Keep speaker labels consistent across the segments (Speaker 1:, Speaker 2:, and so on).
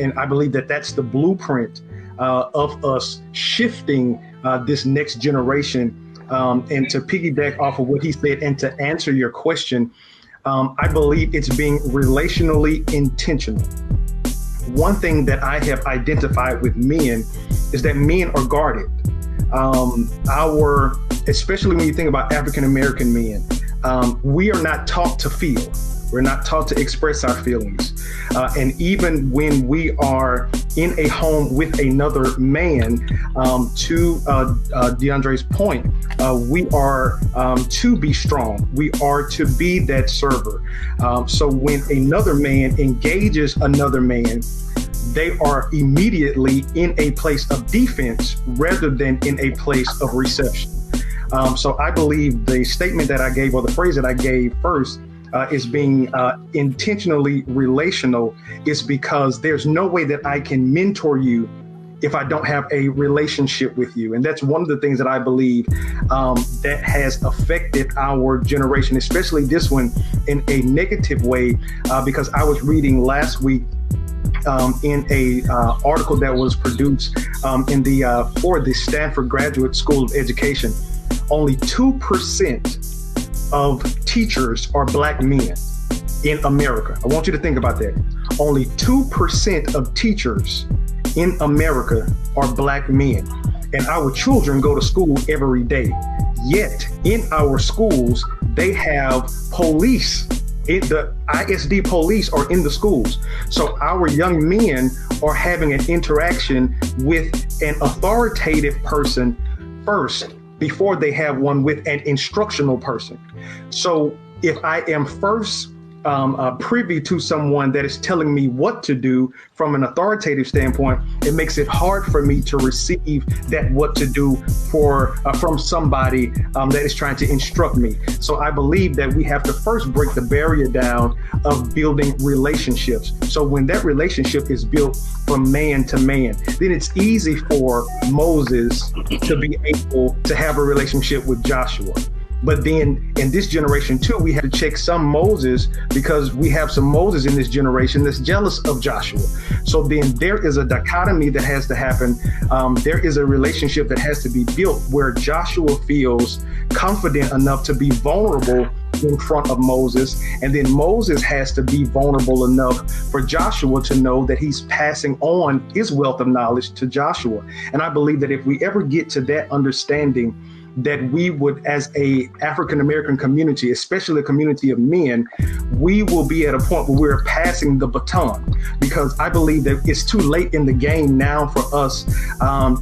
Speaker 1: And I believe that that's the blueprint of us shifting this next generation. And to piggyback off of what he said and to answer your question, I believe it's being relationally intentional. One thing that I have identified with men is that men are guarded. Especially when you think about African American men, we are not taught to feel. We're not taught to express our feelings. And even when we are in a home with another man, to DeAndre's point, we are to be strong. We are to be that server. So when another man engages another man, they are immediately in a place of defense rather than in a place of reception. So I believe the statement that I gave, or the phrase that I gave first, is being intentionally relational, is because there's no way that I can mentor you if I don't have a relationship with you. And that's one of the things that I believe that has affected our generation, especially this one, in a negative way, because I was reading last week in a article that was produced for the Stanford Graduate School of Education. Only 2% of teachers are Black men in America. I want you to think about that. Only 2% of teachers in America are Black men. And our children go to school every day. Yet in our schools, they have police. The ISD police are in the schools. So our young men are having an interaction with an authoritative person first, before they have one with an instructional person. So if I am first privy to someone that is telling me what to do from an authoritative standpoint, it makes it hard for me to receive that what to do from somebody that is trying to instruct me. So I believe that we have to first break the barrier down of building relationships. So when that relationship is built from man to man, then it's easy for Moses to be able to have a relationship with Joshua. But then in this generation too, we have to check some Moses, because we have some Moses in this generation that's jealous of Joshua. So then there is a dichotomy that has to happen. There is a relationship that has to be built where Joshua feels confident enough to be vulnerable in front of Moses. And then Moses has to be vulnerable enough for Joshua to know that he's passing on his wealth of knowledge to Joshua. And I believe that if we ever get to that understanding, that we would, as a African American community, especially a community of men, we will be at a point where we're passing the baton. Because I believe that it's too late in the game now for us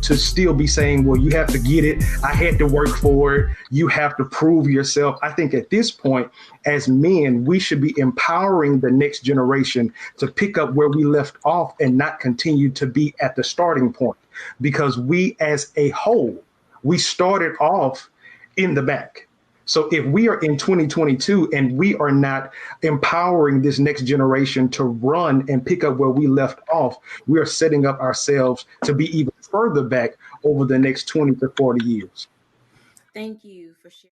Speaker 1: to still be saying, well, you have to get it. I had to work for it. You have to prove yourself. I think at this point, as men, we should be empowering the next generation to pick up where we left off and not continue to be at the starting point. Because we as a whole, we started off in the back. So if we are in 2022 and we are not empowering this next generation to run and pick up where we left off, we are setting up ourselves to be even further back over the next 20 to 40 years.
Speaker 2: Thank you for sharing.